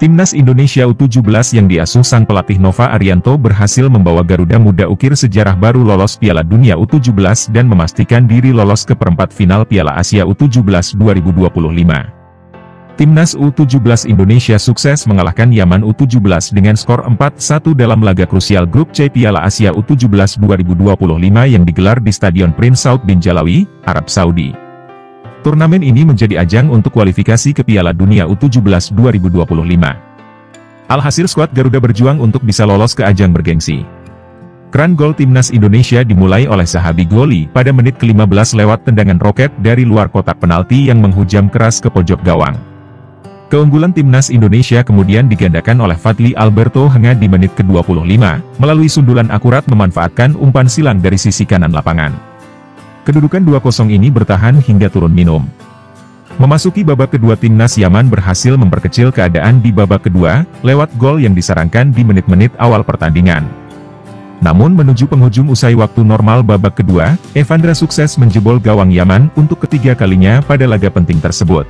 Timnas Indonesia U17 yang diasuh sang pelatih Nova Arianto berhasil membawa Garuda Muda ukir sejarah baru lolos Piala Dunia U17 dan memastikan diri lolos ke perempat final Piala Asia U17 2025. Timnas U17 Indonesia sukses mengalahkan Yaman U17 dengan skor 4-1 dalam laga krusial grup C Piala Asia U17 2025 yang digelar di Stadion Prince Saud bin Jalawi, Arab Saudi. Turnamen ini menjadi ajang untuk kualifikasi ke Piala Dunia U17 2025. Alhasil skuad Garuda berjuang untuk bisa lolos ke ajang bergengsi. Keran gol Timnas Indonesia dimulai oleh Sahabi Goli pada menit ke-15 lewat tendangan roket dari luar kotak penalti yang menghujam keras ke pojok gawang. Keunggulan Timnas Indonesia kemudian digandakan oleh Fadli Alberto hingga di menit ke-25, melalui sundulan akurat memanfaatkan umpan silang dari sisi kanan lapangan. Kedudukan 2-0 ini bertahan hingga turun minum. Memasuki babak kedua, Timnas Yaman berhasil memperkecil keadaan di babak kedua, lewat gol yang disarangkan di menit-menit awal pertandingan. Namun menuju penghujung usai waktu normal babak kedua, Evandra sukses menjebol gawang Yaman untuk ketiga kalinya pada laga penting tersebut.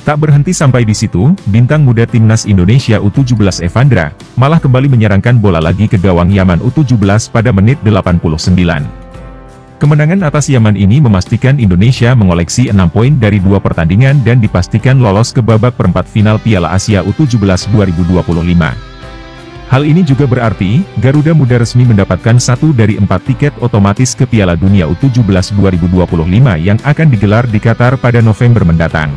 Tak berhenti sampai di situ, bintang muda Timnas Indonesia U17 Evandra, malah kembali menyerangkan bola lagi ke gawang Yaman U17 pada menit 89. Kemenangan atas Yaman ini memastikan Indonesia mengoleksi 6 poin dari 2 pertandingan dan dipastikan lolos ke babak perempat final Piala Asia U17 2025. Hal ini juga berarti, Garuda Muda resmi mendapatkan 1 dari 4 tiket otomatis ke Piala Dunia U17 2025 yang akan digelar di Qatar pada November mendatang.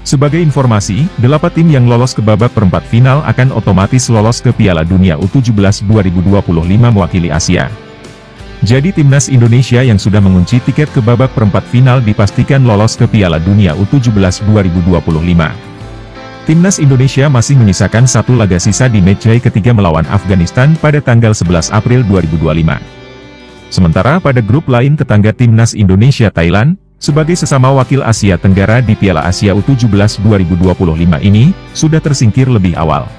Sebagai informasi, 8 tim yang lolos ke babak perempat final akan otomatis lolos ke Piala Dunia U17 2025 mewakili Asia. Jadi Timnas Indonesia yang sudah mengunci tiket ke babak perempat final dipastikan lolos ke Piala Dunia U17 2025. Timnas Indonesia masih menyisakan 1 laga sisa di matchday ketiga melawan Afghanistan pada tanggal 11 April 2025. Sementara pada grup lain tetangga Timnas Indonesia Thailand, sebagai sesama wakil Asia Tenggara di Piala Asia U17 2025 ini, sudah tersingkir lebih awal.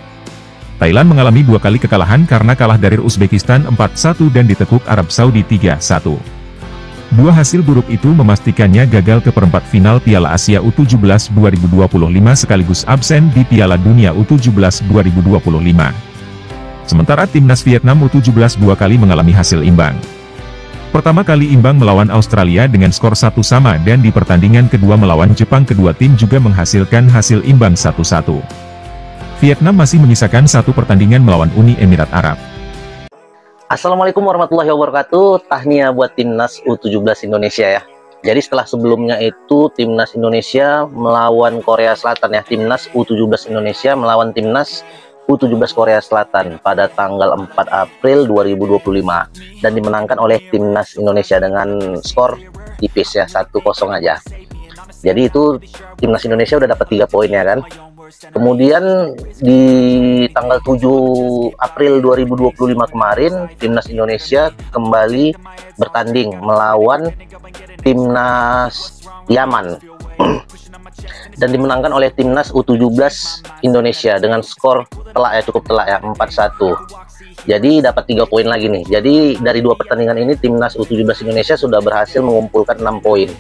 Thailand mengalami 2 kali kekalahan karena kalah dari Uzbekistan 4-1 dan ditekuk Arab Saudi 3-1. 2 hasil buruk itu memastikannya gagal ke perempat final Piala Asia U17 2025 sekaligus absen di Piala Dunia U17 2025. Sementara Timnas Vietnam U17 2 kali mengalami hasil imbang. Pertama kali imbang melawan Australia dengan skor 1-1 dan di pertandingan kedua melawan Jepang kedua tim juga menghasilkan hasil imbang 1-1. Vietnam masih menyisakan 1 pertandingan melawan Uni Emirat Arab. Assalamualaikum warahmatullahi wabarakatuh. Tahniah buat Timnas U17 Indonesia ya. Jadi setelah sebelumnya itu Timnas Indonesia melawan Korea Selatan ya. Timnas U17 Indonesia melawan Timnas U17 Korea Selatan pada tanggal 4 April 2025. Dan dimenangkan oleh Timnas Indonesia dengan skor tipis ya, 1-0 aja. Jadi itu Timnas Indonesia udah dapat 3 poin ya kan. Kemudian di tanggal 7 April 2025 kemarin, Timnas Indonesia kembali bertanding melawan Timnas Yaman dan dimenangkan oleh Timnas U17 Indonesia dengan skor telak ya, cukup telak ya, 4-1. Jadi dapat 3 poin lagi nih. Jadi dari 2 pertandingan ini Timnas U17 Indonesia sudah berhasil mengumpulkan 6 poin.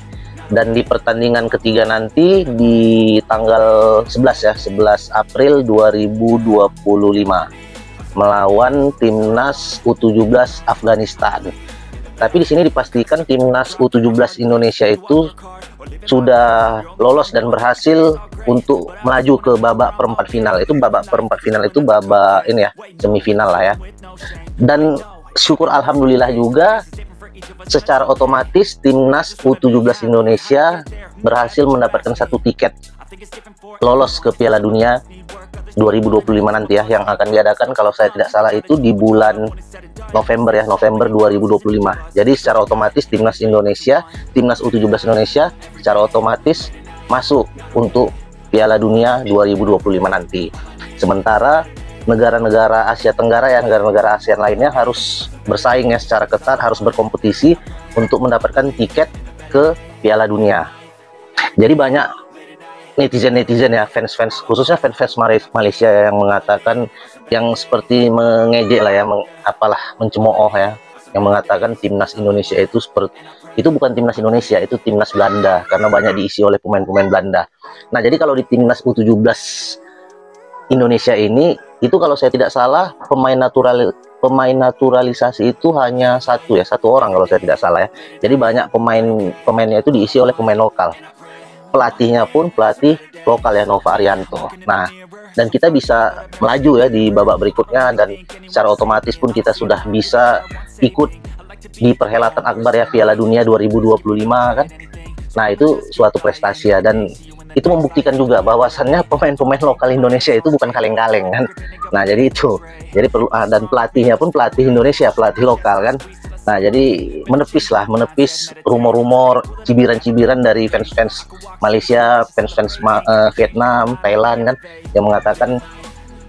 Dan di pertandingan ketiga nanti di tanggal 11 ya, 11 April 2025 melawan Timnas U17 Afghanistan. Tapi di sini dipastikan Timnas U17 Indonesia itu sudah lolos dan berhasil untuk melaju ke babak perempat final. Itu babak perempat final itu babak ini ya, semifinal lah ya. Dan syukur alhamdulillah juga secara otomatis Timnas U17 Indonesia berhasil mendapatkan 1 tiket lolos ke Piala Dunia 2025 nanti ya, yang akan diadakan kalau saya tidak salah itu di bulan November ya, November 2025. Jadi secara otomatis Timnas Indonesia, Timnas U17 Indonesia secara otomatis masuk untuk Piala Dunia 2025 nanti. Sementara negara-negara Asia Tenggara ya, negara-negara ASEAN lainnya harus bersaing ya secara ketat, harus berkompetisi untuk mendapatkan tiket ke Piala Dunia. Jadi banyak netizen ya, fans khususnya fans Malaysia yang mengatakan, yang seperti mengejek lah ya, mencemooh ya, yang mengatakan timnas Indonesia itu bukan timnas Indonesia, itu timnas Belanda karena banyak diisi oleh pemain-pemain Belanda. Nah, jadi kalau di timnas U17 Indonesia ini itu kalau saya tidak salah pemain naturalisasi itu hanya satu orang kalau saya tidak salah ya. Jadi banyak pemainnya itu diisi oleh pemain lokal. Pelatihnya pun pelatih lokal ya, Nova Arianto. Nah, dan kita bisa melaju ya di babak berikutnya, dan secara otomatis pun kita sudah bisa ikut di perhelatan akbar ya, Piala Dunia 2025 kan. Nah, itu suatu prestasi ya, dan itu membuktikan juga bahwasannya pemain-pemain lokal Indonesia itu bukan kaleng-kaleng kan. Nah, jadi itu. Jadi perlu, dan pelatihnya pun pelatih Indonesia, pelatih lokal kan. Nah, jadi menepis rumor-rumor, cibiran-cibiran dari fans-fans Malaysia, fans-fans Vietnam, Thailand kan, yang mengatakan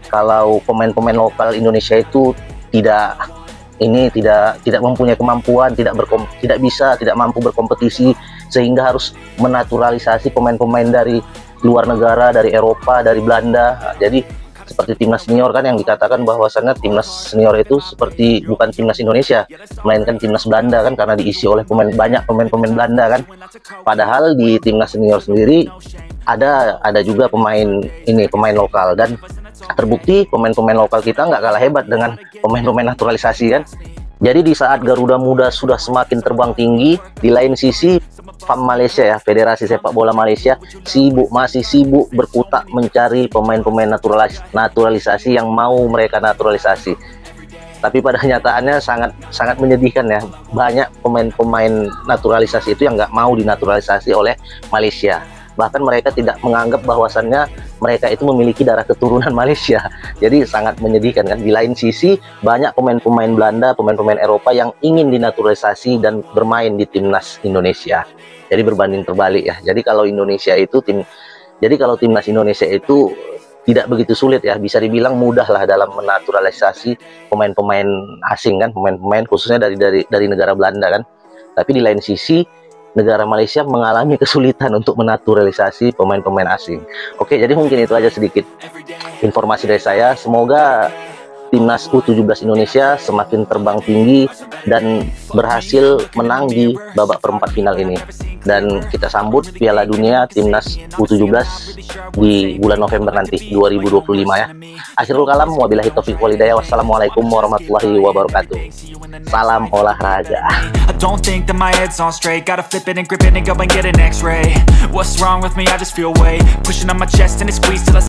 kalau pemain-pemain lokal Indonesia itu tidak mempunyai kemampuan, tidak mampu berkompetisi, sehingga harus menaturalisasi pemain-pemain dari luar negara, dari Eropa, dari Belanda. Nah, jadi seperti timnas senior kan, yang dikatakan bahwasannya timnas senior itu seperti bukan timnas Indonesia, melainkan timnas Belanda kan, karena diisi oleh banyak pemain-pemain Belanda kan. Padahal di timnas senior sendiri ada juga pemain lokal, dan terbukti pemain-pemain lokal kita nggak kalah hebat dengan pemain-pemain naturalisasi kan. Jadi di saat Garuda Muda sudah semakin terbang tinggi, di lain sisi FAM Malaysia ya, Federasi Sepak Bola Malaysia masih sibuk berkutak mencari pemain-pemain naturalisasi yang mau mereka naturalisasi. Tapi pada kenyataannya sangat menyedihkan ya, banyak pemain-pemain naturalisasi itu yang nggak mau dinaturalisasi oleh Malaysia. Bahkan mereka tidak menganggap bahwasannya mereka itu memiliki darah keturunan Malaysia. Jadi sangat menyedihkan kan. Di lain sisi banyak pemain-pemain Belanda, pemain-pemain Eropa yang ingin dinaturalisasi dan bermain di timnas Indonesia. Jadi berbanding terbalik ya. Jadi kalau timnas Indonesia itu tidak begitu sulit ya, bisa dibilang mudah lah dalam menaturalisasi pemain-pemain asing kan, pemain-pemain khususnya dari negara Belanda kan. Tapi di lain sisi negara Malaysia mengalami kesulitan untuk menaturalisasi pemain-pemain asing. Oke, jadi mungkin itu aja sedikit informasi dari saya. Semoga timnas U17 Indonesia semakin terbang tinggi dan berhasil menang di babak perempat final ini. Dan kita sambut Piala Dunia timnas U17 di bulan November nanti 2025 ya. Akhirul kalam, wabillahi taufiq walhidayah. Wassalamualaikum warahmatullahi wabarakatuh. Salam olahraga. I don't think that my head's on straight. Gotta flip it and grip it and go and get an x-ray. What's wrong with me? I just feel weight pushing on my chest and it squeezes till I